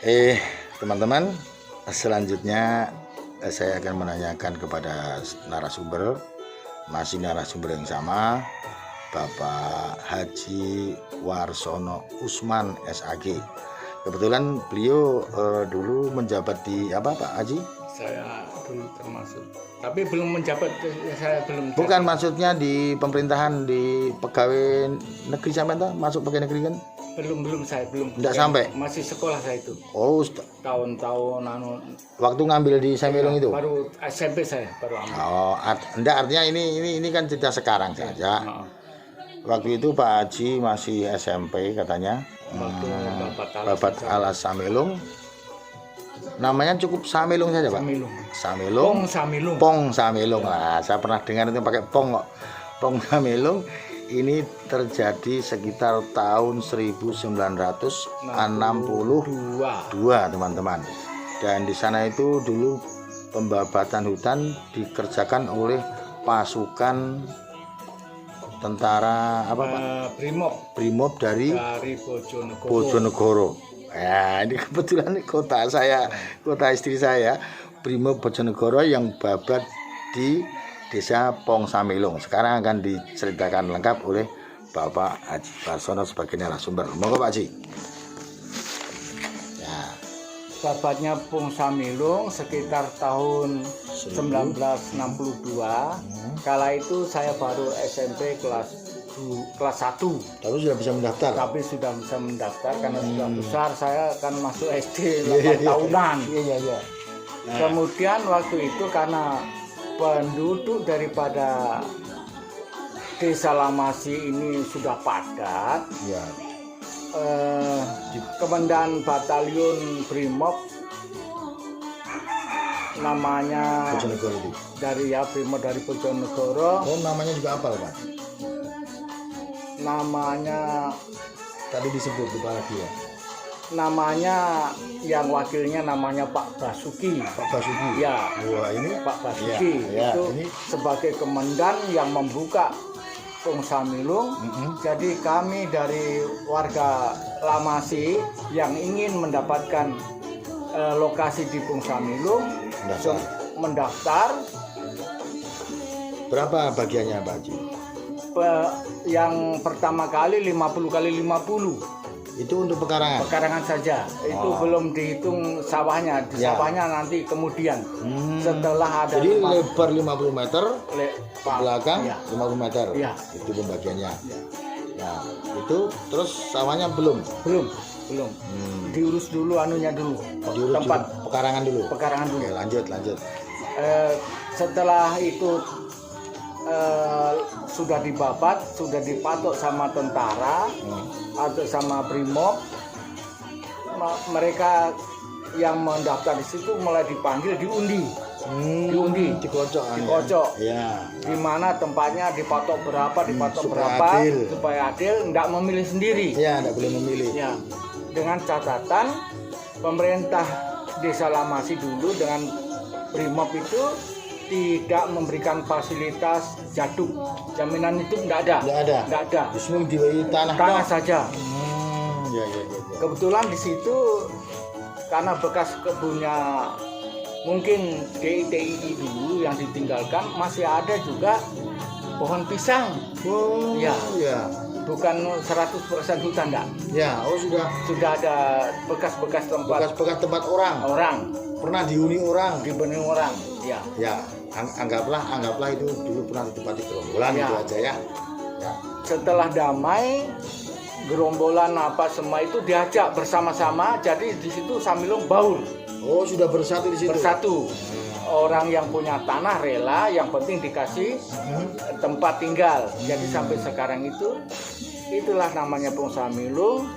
Ya, teman-teman, selanjutnya saya akan menanyakan kepada narasumber, masih narasumber yang sama, Bapak Haji Warsono Usman SAG. Kebetulan beliau dulu menjabat di apa, Pak Haji? Saya dulu termasuk, tapi belum menjabat. Saya belum. Bukan, maksudnya di pemerintahan, di pegawai negeri sampai masuk pegawai negeri kan? Belum saya belum. Enggak sampai. Masih sekolah saya itu. Oh, Tahun-tahun waktu ngambil di Samelung itu. Baru SMP saya baru ambil. Oh, enggak, artinya ini kan cerita sekarang saja. Waktu itu Pak Haji masih SMP katanya. Waktu Babat Alas Samelung. Namanya cukup Samelung saja, Pak. Samelung. Pong Samelung. Pong Samelung lah. Saya pernah dengar itu pakai pong kok. Pong Samelung. Ini terjadi sekitar tahun 1962, teman-teman. Dan di sana itu dulu pembabatan hutan dikerjakan oleh pasukan tentara apa, Pak? Brimob dari Bojonegoro. Ya, ini kebetulan kota saya, kota istri saya, Brimob Bojonegoro yang babat di Desa Pong Samelung. Sekarang akan diceritakan lengkap oleh Bapak Haji Warsono sebagai narasumber. Monggo Pak Haji. Ya. Babatnya Pong Samelung sekitar tahun 1962. Kala itu saya baru SMP kelas 1. Tapi sudah bisa mendaftar. Karena sudah besar. Saya kan masuk SD 8 tahunan. Iya. Nah. Kemudian waktu itu karena penduduk daripada Desa Lamasi ini sudah padat. Ya. Komandan Batalion Brimob namanya Bojonegoro itu. Brimob dari Bojonegoro. Oh, namanya juga apa, Pak? Namanya tadi disebut di ya. Namanya yang wakilnya namanya Pak Basuki. Pak Basuki. Ya. Wah, ini Pak Basuki itu ini sebagai komandan yang membuka Pong Samelung. Jadi kami dari warga Lamasi yang ingin mendapatkan lokasi di Pong Samelung mendaftar. Berapa bagiannya, Pak Haji? Yang pertama kali 50 kali 50. Itu untuk pekarangan saja. Itu belum dihitung sawahnya. Di sawahnya nanti kemudian setelah ada. Jadi lebar 50 meter, belakang 50 meter. Ya. Itu pembagiannya. Ya. Nah, itu terus sawahnya belum. Diurus dulu anunya dulu. Diurus tempat pekarangan dulu. Oke, lanjut. Setelah itu sudah dibabat, sudah dipatok sama tentara atau sama Brimob, mereka yang mendaftar di situ mulai dipanggil diundi, dikocok, ya. Di mana tempatnya dipatok berapa, supaya adil, tidak memilih sendiri. Ya, tidak boleh memilih. Ya, dengan catatan pemerintah Desa Lamasi dulu dengan Brimob itu tidak memberikan fasilitas jaduk, jaminan itu tidak ada. Justru di tanah saja. Ya. Kebetulan di situ karena bekas kebunnya mungkin DITI dulu yang ditinggalkan, masih ada juga pohon pisang. Ya. Bukan 100% hutan, enggak. Ya, sudah ada bekas-bekas tempat orang. Pernah dihuni orang. Ya. Anggaplah itu dulu pernah ditempati gerombolan itu aja ya. Setelah damai, gerombolan apa semua itu diajak bersama-sama. Jadi di situ Samelung baur. Oh, sudah bersatu di situ. Bersatu. Orang yang punya tanah rela, yang penting dikasih tempat tinggal. Jadi sampai sekarang itulah namanya Pong Samelung.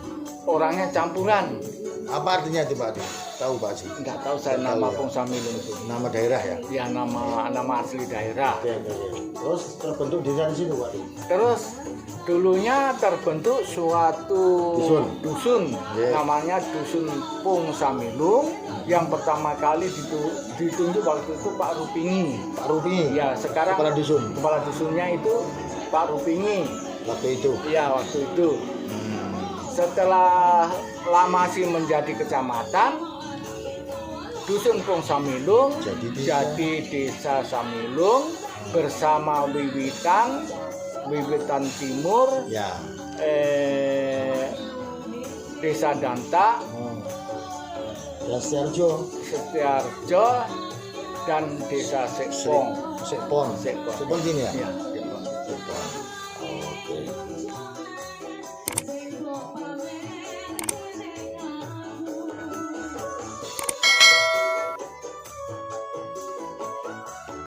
Orangnya campuran. Apa artinya itu, Pak? tahu Pak Haji. Enggak tahu saya Nggak nama tahu ya. Pong Samilung itu. Nama daerah ya. Ya nama asli daerah. Terus terbentuk desa di sini Pak. Terus dulunya terbentuk suatu dusun Yeah. namanya Dusun Pong Samilung yang pertama kali ditunjuk waktu itu Pak Rupingi. Pak Rupingi. Ya, sekarang kepala dusun kepala dusunnya itu Pak Rupingi. waktu itu. Ya, waktu itu. Setelah Lamasi menjadi kecamatan, Dusun Pong Samilung jadi desa Samilung bersama Wiwitan Timur, Ya. Desa Danta, Dan Setiarjo, dan Desa Sekpong. Sekpon. Sekpon. Sekpon sini ya. Ya, Sekpon. Sekpon.